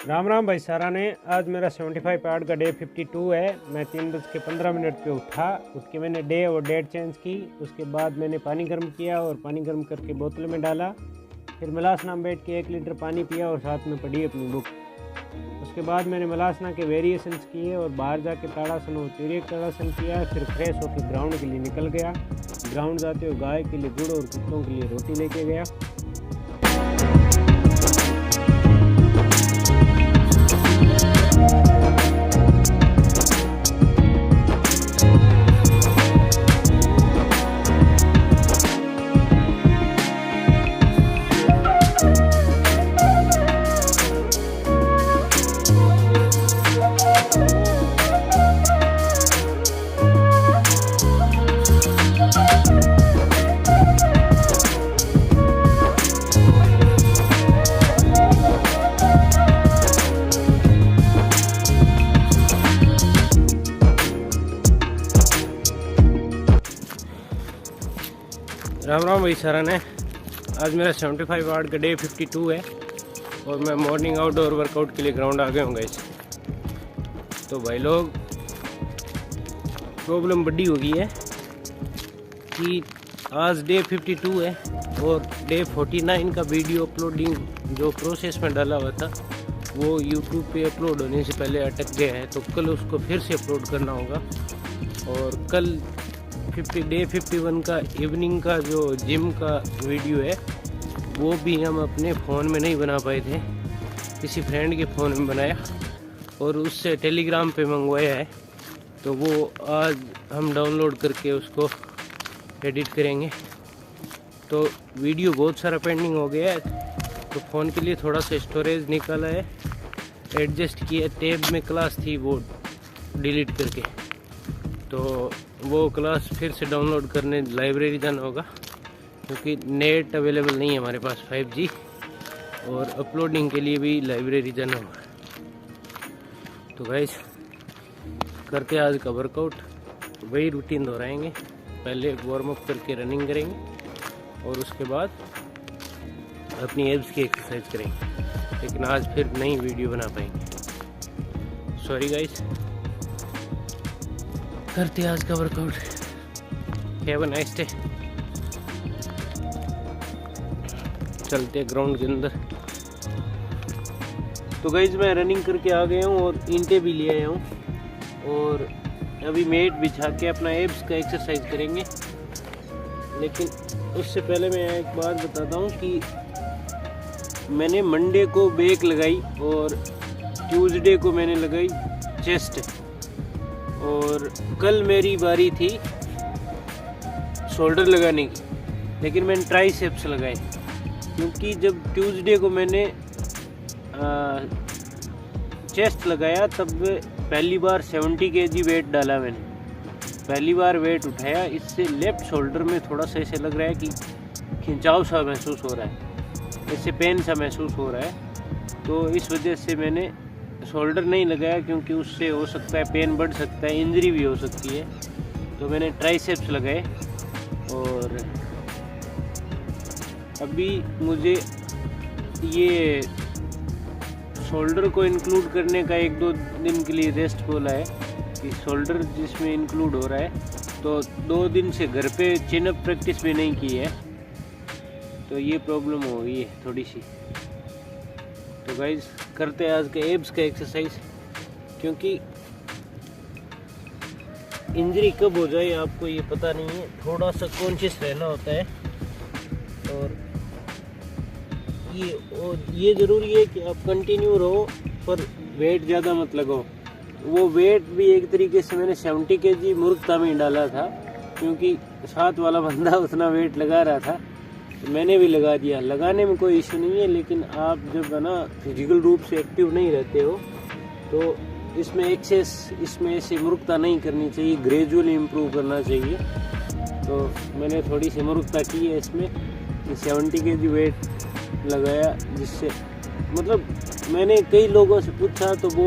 राम राम भाई सारा ने। आज मेरा 75 पार्ट का डे 52 है। मैं 3:15 पे उठा। उसके मैंने डे और डेट चेंज की। उसके बाद मैंने पानी गर्म किया और पानी गर्म करके बोतल में डाला। फिर मलासना बैठ के 1 लीटर पानी पिया और साथ में पढ़ी अपनी बुक। उसके बाद मैंने मलासना के वेरिएशंस किए और बाहर जाके ताड़ासन और तिरक ताड़ासन किया। फिर फ्रेश होकर ग्राउंड के लिए निकल गया। ग्राउंड जाते हुए गाय के लिए गुड़ और कुत्तों के लिए रोटी लेके गया। राम राम भाई सारा ने। आज मेरा 75 वार्ड का डे 52 है और मैं मॉर्निंग आउटडोर वर्कआउट के लिए ग्राउंड आ गया हूँ गाइस। तो भाई लोग, प्रॉब्लम बड़ी हो गई है कि आज डे 52 है और डे 49 का वीडियो अपलोडिंग जो प्रोसेस में डाला हुआ था वो यूट्यूब पे अपलोड होने से पहले अटक गया है। तो कल उसको फिर से अपलोड करना होगा। और कल डे 51 का इवनिंग का जो जिम का वीडियो है वो भी हम अपने फ़ोन में नहीं बना पाए थे, किसी फ्रेंड के फ़ोन में बनाया और उससे टेलीग्राम पे मंगवाया है। तो वो आज हम डाउनलोड करके उसको एडिट करेंगे। तो वीडियो बहुत सारा पेंडिंग हो गया है, तो फ़ोन के लिए थोड़ा सा स्टोरेज निकाला है, एडजस्ट किया। टैब में क्लास थी वो डिलीट करके, तो वो क्लास फिर से डाउनलोड करने लाइब्रेरी जाना होगा क्योंकि नेट अवेलेबल नहीं है हमारे पास 5G, और अपलोडिंग के लिए भी लाइब्रेरी जाना होगा। तो गाइस, करते आज का वर्कआउट, वही रूटीन दोहराएंगे। पहले वार्म अप करके रनिंग करेंगे और उसके बाद अपनी एब्स की एक्सरसाइज करेंगे। लेकिन आज फिर नई वीडियो बना पाएंगे, सॉरी गाइस। करते आज का workout. Have a nice day. चलते ग्राउंड के अंदर। तो गाइस, मैं रनिंग करके आ गया हूँ और ईंटें भी ले आया हूँ और अभी मेट बिछा के अपना एब्स का एक्सरसाइज करेंगे। लेकिन उससे पहले मैं एक बात बताता हूँ कि मैंने मंडे को बैक लगाई और ट्यूसडे को मैंने लगाई चेस्ट, और कल मेरी बारी थी शोल्डर लगाने की, लेकिन मैंने ट्राइसेप्स लगाए क्योंकि जब ट्यूसडे को मैंने चेस्ट लगाया तब पहली बार 70 kg वेट डाला। मैंने पहली बार वेट उठाया, इससे लेफ़्ट शोल्डर में थोड़ा सा ऐसे लग रहा है कि खिंचाव सा महसूस हो रहा है, इससे पेन सा महसूस हो रहा है। तो इस वजह से मैंने शोल्डर नहीं लगाया क्योंकि उससे हो सकता है पेन बढ़ सकता है, इंजरी भी हो सकती है। तो मैंने ट्राइसेप्स लगाए और अभी मुझे ये शोल्डर को इंक्लूड करने का 1-2 दिन के लिए रेस्ट बोला है कि शोल्डर जिसमें इंक्लूड हो रहा है। तो 2 दिन से घर पे चिन अप प्रैक्टिस भी नहीं की है, तो ये प्रॉब्लम हो गई है थोड़ी सी। तो गाइज, करते हैं आज के एब्स का एक्सरसाइज, क्योंकि इंजरी कब हो जाए आपको ये पता नहीं है। थोड़ा सा कॉन्शियस रहना होता है और ये ज़रूरी है कि आप कंटिन्यू रहो पर वेट ज़्यादा मत लगाओ। वो वेट भी एक तरीके से मैंने 70 kg मूर्खता में डाला था क्योंकि साथ वाला बंदा उतना वेट लगा रहा था, तो मैंने भी लगा दिया। लगाने में कोई इशू नहीं है, लेकिन आप जब है ना फिजिकल रूप से एक्टिव नहीं रहते हो तो इसमें ऐसे मूर्खता नहीं करनी चाहिए, ग्रेजुअली इम्प्रूव करना चाहिए। तो मैंने थोड़ी सी मूर्खता की है इसमें, 70 kg वेट लगाया, जिससे मतलब मैंने कई लोगों से पूछा तो वो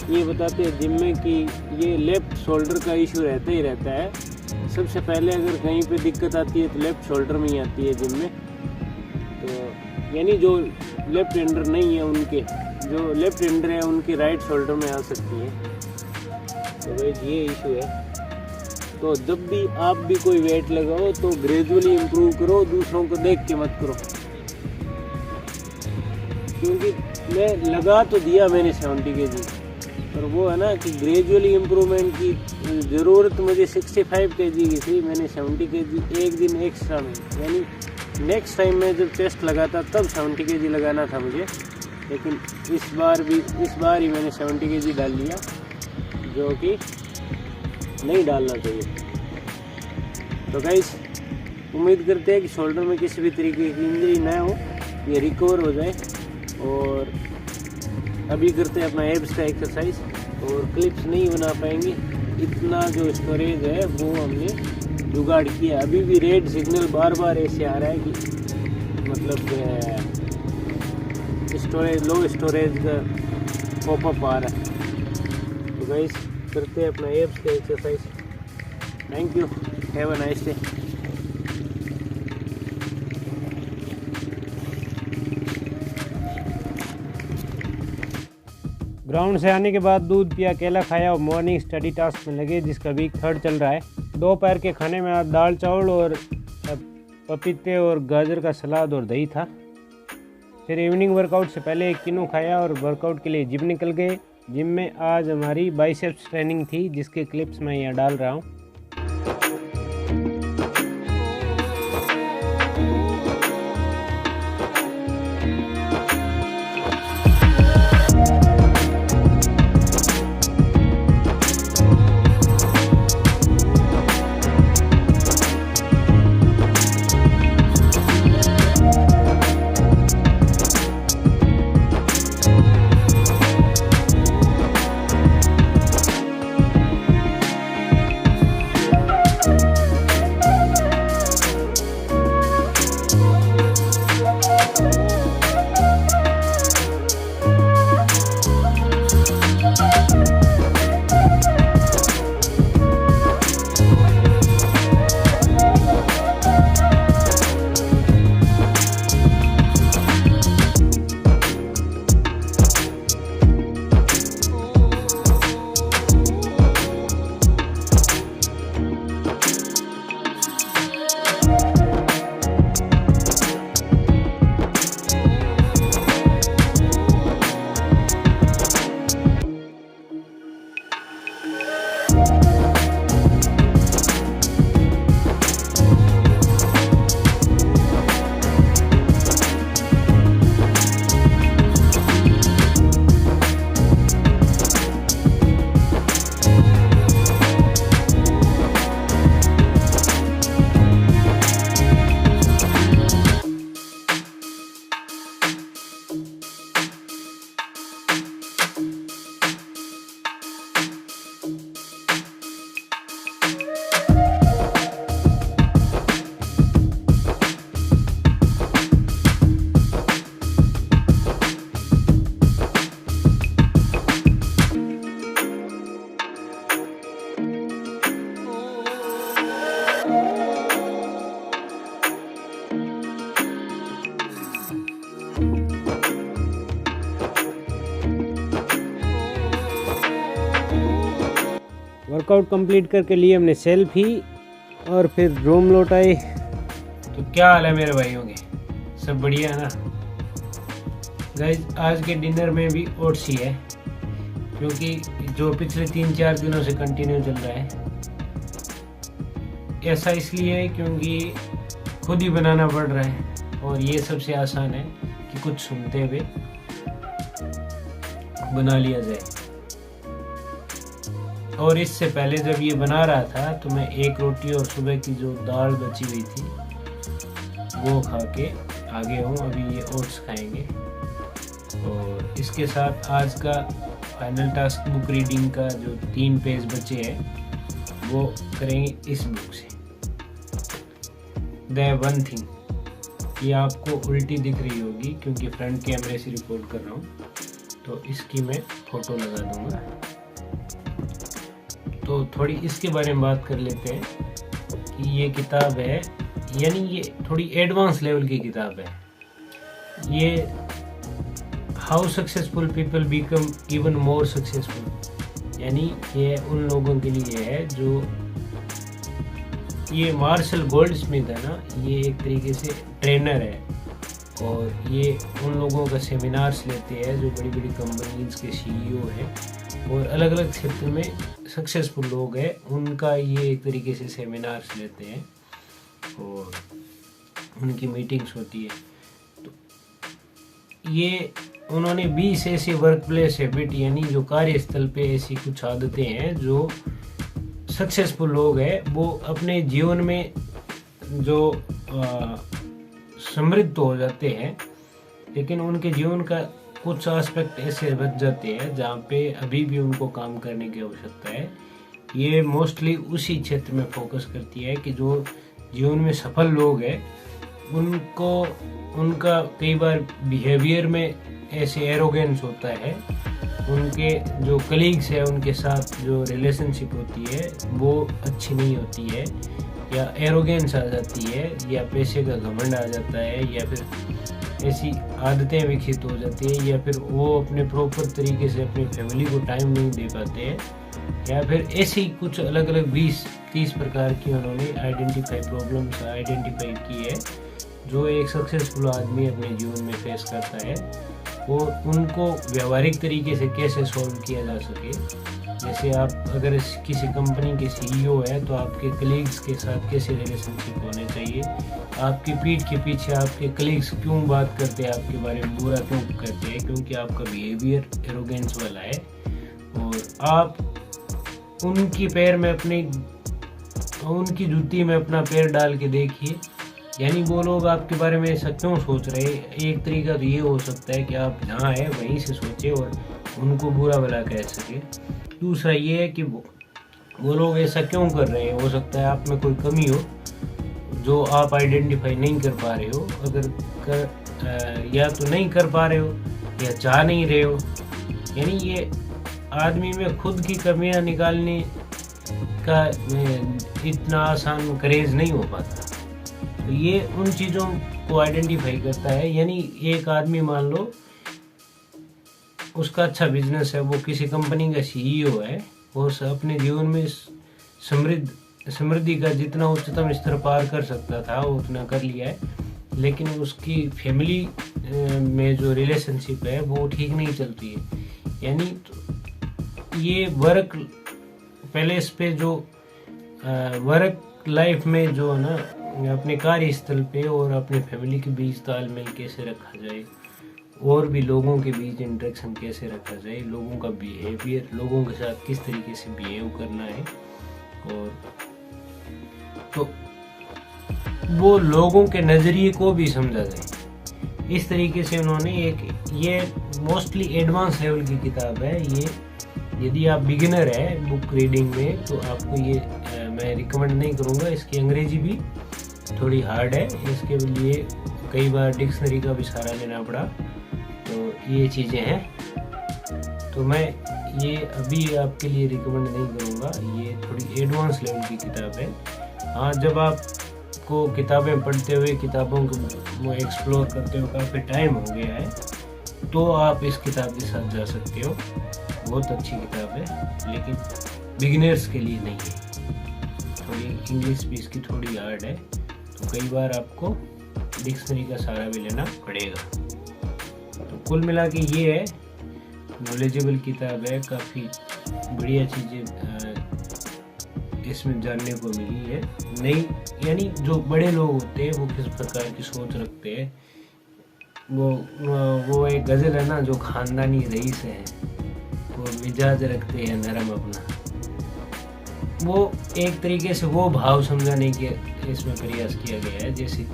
ये बताते हैं जिम में कि ये लेफ़्ट शोल्डर का इशू रहता ही रहता है। सबसे पहले अगर कहीं पे दिक्कत आती है तो लेफ़्ट शोल्डर में ही आती है जिम में। तो यानी जो लेफ्ट हैंडर नहीं है उनके, जो लेफ्ट हैंडर है उनकी राइट शोल्डर में आ सकती है। तो भाई ये इशू है। तो जब भी आप भी कोई वेट लगाओ तो ग्रेजुअली इम्प्रूव करो, दूसरों को देख के मत करो। क्योंकि मैं लगा तो दिया मैंने 70 kg, पर वो है ना कि ग्रेजुअली इम्प्रूवमेंट की ज़रूरत मुझे 65 kg की थी। मैंने 70 kg एक दिन एक्स्ट्रा में, यानी नेक्स्ट टाइम मैं जब टेस्ट लगाता तब 70 kg लगाना था मुझे, लेकिन इस बार ही मैंने 70 kg डाल लिया, जो कि नहीं डालना चाहिए। तो गाइस उम्मीद करते हैं कि शोल्डर में किसी भी तरीके की इंजरी ना हो, ये रिकवर हो जाए। और अभी करते हैं अपना एब्स का एक्सरसाइज, और क्लिप्स नहीं बना पाएंगे, इतना जो स्टोरेज है वो हमने जुगाड़ किया। अभी भी रेड सिग्नल बार बार ऐसे आ रहा है कि मतलब स्टोरेज लो स्टोरेज का पॉपअप आ रहा है। तो गाइस करते हैं अपना एब्स का exercise. Thank you, have a nice day. Ground से आने के बाद दूध पिया, केला खाया और मॉर्निंग स्टडी टास्क में लगे, जिसका वीक 3 चल रहा है। दोपहर के खाने में आज दाल चावल और पपीते और गाजर का सलाद और दही था। फिर इवनिंग वर्कआउट से पहले एक किनू खाया और वर्कआउट के लिए जिम निकल गए। जिम में आज हमारी बाइसेप्स ट्रेनिंग थी, जिसके क्लिप्स मैं यहाँ डाल रहा हूँ। वर्कआउट कंप्लीट करके लिए हमने सेल्फी और फिर रूम लौट आए। तो क्या हाल है मेरे भाइयों के, सब बढ़िया है ना गाइस। आज के डिनर में भी ओट्स ही है, क्योंकि जो पिछले 3-4 दिनों से कंटिन्यू चल रहा है। ऐसा इसलिए है क्योंकि खुद ही बनाना पड़ रहा है, और ये सबसे आसान है कि कुछ सुनते हुए बना लिया जाए। और इससे पहले जब ये बना रहा था तो मैं एक रोटी और सुबह की जो दाल बची हुई थी वो खा के आगे हूँ। अभी ये ओट्स खाएंगे, और इसके साथ आज का फाइनल टास्क बुक रीडिंग का जो 3 पेज बचे हैं वो करेंगे इस बुक से। द वन थिंग, ये आपको उल्टी दिख रही होगी क्योंकि फ्रंट कैमरे से रिकॉर्ड कर रहा हूँ, तो इसकी मैं फ़ोटो लगा दूँगा। तो थोड़ी इसके बारे में बात कर लेते हैं कि ये किताब है, यानी ये थोड़ी एडवांस लेवल की किताब है। ये how successful people become even more successful, यानी ये उन लोगों के लिए है जो, ये मार्शल गोल्डस्मिथ है ना, ये एक तरीके से ट्रेनर है और ये उन लोगों का सेमिनार्स लेते हैं जो बड़ी बड़ी कंपनीज के सीईओ हैं और अलग अलग क्षेत्र में सक्सेसफुल लोग हैं, उनका ये एक तरीके से सेमिनार्स लेते हैं और उनकी मीटिंग्स होती है। तो ये उन्होंने 20 ऐसी वर्क प्लेस हैबिट, यानी जो कार्यस्थल पे ऐसी कुछ आदतें हैं जो सक्सेसफुल लोग हैं वो अपने जीवन में जो समृद्ध हो जाते हैं, लेकिन उनके जीवन का कुछ एस्पेक्ट ऐसे बच जाते हैं जहाँ पे अभी भी उनको काम करने की आवश्यकता है। ये मोस्टली उसी क्षेत्र में फोकस करती है कि जो जीवन में सफल लोग हैं उनको, उनका कई बार बिहेवियर में ऐसे एरोगेंस होता है, उनके जो कलीग्स है उनके साथ जो रिलेशनशिप होती है वो अच्छी नहीं होती है, या एरोगेंस आ जाती है, या पैसे का घमंड आ जाता है, या फिर ऐसी आदतें विकसित हो जाती है, या फिर वो अपने प्रॉपर तरीके से अपनी फैमिली को टाइम नहीं दे पाते हैं, या फिर ऐसी कुछ अलग अलग 20-30 प्रकार की उन्होंने प्रॉब्लम्स आइडेंटिफाई की है जो एक सक्सेसफुल आदमी अपने जीवन में फेस करता है और उनको व्यवहारिक तरीके से कैसे सॉल्व किया जा सके। जैसे आप अगर किसी कंपनी के सीईओ है तो आपके कलीग्स के साथ कैसे रिलेशनशिप होने चाहिए, आपकी पीठ के पीछे आपके कलीग्स क्यों बात करते हैं, आपके बारे में बुरा क्यों करते हैं, क्योंकि आपका बिहेवियर एरोगेंस वाला है और आप उनकी पैर में अपनी, उनकी जूती में अपना पैर डाल के देखिए, यानी वो लोग आपके बारे में ऐसा क्यों सोच रहे हैं। एक तरीका तो ये हो सकता है कि आप जहाँ हैं वहीं से सोचें और उनको बुरा भला कह सके। दूसरा ये है कि वो लोग ऐसा क्यों कर रहे हैं, हो सकता है आप में कोई कमी हो जो आप आइडेंटिफाई नहीं कर पा रहे हो, अगर या तो नहीं कर पा रहे हो या चाह नहीं रहे हो, यानी ये आदमी में खुद की कमियां निकालने का इतना आसान करेज नहीं हो पाता। तो ये उन चीज़ों को आइडेंटिफाई करता है, यानी एक आदमी मान लो उसका अच्छा बिजनेस है, वो किसी कंपनी का सीईओ है और अपने जीवन में समृद्धि का जितना उच्चतम स्तर पार कर सकता था वो उतना कर लिया है, लेकिन उसकी फैमिली में जो रिलेशनशिप है वो ठीक नहीं चलती है। यानी तो ये वर्क प्लेस पे जो वर्क लाइफ में जो ना अपने कार्यस्थल पे और अपने फैमिली के बीच तालमेल कैसे रखा जाए और भी लोगों के बीच इंटरेक्शन कैसे रखा जाए, लोगों का बिहेवियर, लोगों के साथ किस तरीके से बिहेव करना है, और तो वो लोगों के नज़रिए को भी समझा जाए। इस तरीके से उन्होंने एक, ये मोस्टली एडवांस लेवल की किताब है ये। यदि आप बिगिनर है बुक रीडिंग में तो आपको ये मैं रिकमेंड नहीं करूँगा। इसकी अंग्रेजी भी थोड़ी हार्ड है, इसके लिए कई बार डिक्शनरी का भी सहारा लेना पड़ा, तो ये चीज़ें हैं। तो मैं ये अभी आपके लिए रिकमेंड नहीं करूँगा, ये थोड़ी एडवांस लेवल की किताब है। हाँ, जब आपको किताबें पढ़ते हुए, किताबों को एक्सप्लोर करते हुए काफ़ी टाइम हो गया है तो आप इस किताब के साथ जा सकते हो। बहुत अच्छी किताब है, लेकिन बिगिनर्स के लिए नहीं है। थोड़ी इंग्लिश भी इसकी थोड़ी हार्ड है, तो कई बार आपको डिक्शनरी का सहारा भी लेना पड़ेगा। तो कुल मिला के ये है, नॉलेजेबल किताब है, काफ़ी बढ़िया चीज़ें इसमें जानने को मिली है। नई, यानी जो बड़े लोग होते हैं वो किस प्रकार की सोच रखते हैं। वो एक गज़ल है ना, जो खानदानी रईस है वो मिजाज रखते हैं नरम अपना, वो एक तरीके से वो भाव समझाने के इसमें प्रयास किया गया है। जैसे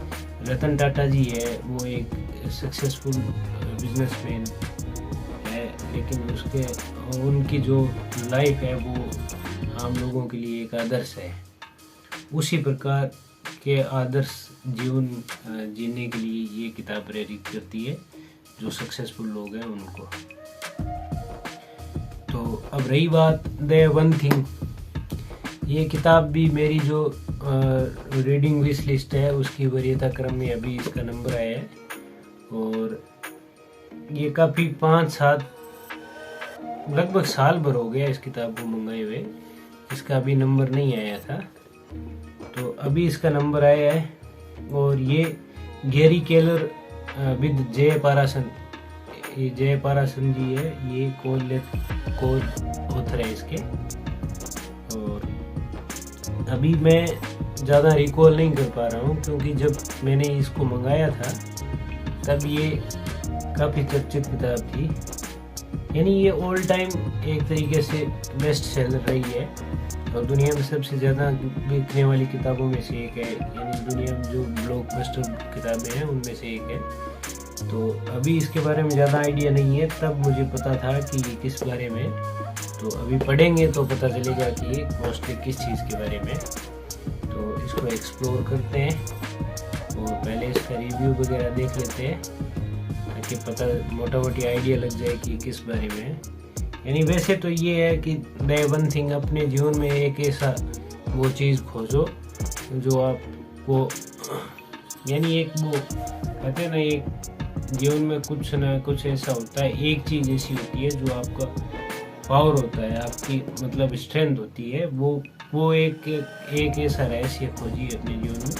रतन टाटा जी है, वो एक सक्सेसफुल बिजनेसमैन है, लेकिन उनकी जो लाइफ है वो आम लोगों के लिए एक आदर्श है। उसी प्रकार के आदर्श जीवन जीने के लिए ये किताब प्रेरित करती है जो सक्सेसफुल लोग हैं उनको। तो अब रही बात द वन थिंग, ये किताब भी मेरी जो रीडिंग विश लिस्ट है उसकी वरीयता क्रम में अभी इसका नंबर आया है, और ये काफ़ी 5-7 लगभग साल भर हो गया इस किताब को मंगाए हुए। इसका अभी नंबर नहीं आया था, तो अभी इसका नंबर आया है। और ये गैरी केलर विद जय पारासन, ये जय पारासन जी है, ये को ऑथर है इसके। और अभी मैं ज़्यादा रिकॉल नहीं कर पा रहा हूँ, क्योंकि जब मैंने इसको मंगाया था तब ये काफ़ी चर्चित किताब थी। यानी ये ऑल टाइम एक तरीके से बेस्ट सेलर रही है और दुनिया में सबसे ज़्यादा बिकने वाली किताबों में से एक है। यानी दुनिया में जो ब्लॉकबस्टर किताबें हैं उनमें से एक है। तो अभी इसके बारे में ज़्यादा आइडिया नहीं है, तब मुझे पता था कि ये किस बारे में। तो अभी पढ़ेंगे तो पता चलेगा कि ये मोस्टली किस चीज़ के बारे में। तो इसको एक्सप्लोर करते हैं और पहले इसका रिव्यू वगैरह देख लेते हैं, ताकि पता मोटा मोटी आइडिया लग जाए कि किस बारे में है। यानी वैसे तो ये है कि डे वन थिंग, अपने जीवन में एक ऐसा वो चीज़ खोजो जो आपको, यानी एक वो कहते हैं ना, एक जीवन में कुछ ना कुछ ऐसा होता है, एक चीज़ ऐसी होती है जो आपका पावर होता है, आपकी मतलब स्ट्रेंथ होती है। वो एक ऐसा रहस्य खोजिए अपने जीवन में,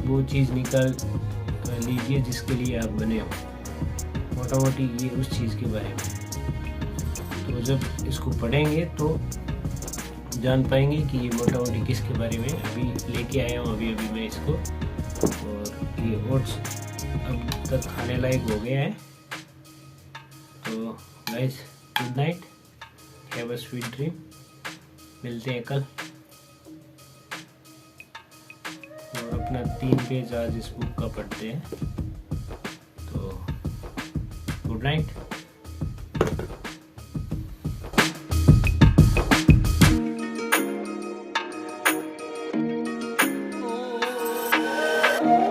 वो चीज़ निकाल लीजिए जिसके लिए आप बने हो। मोटा मोटी ये उस चीज़ के बारे में। तो जब इसको पढ़ेंगे तो जान पाएंगे कि ये मोटा मोटी किसके बारे में। अभी लेके आया हूँ अभी मैं इसको, और ये ओट्स अब तक खाने लायक हो गया है। तो guys, good night, have a sweet dream. मिलते हैं कल। और अपना 3 पेज आज इस बुक का पढ़ते हैं। तो गुड नाइट।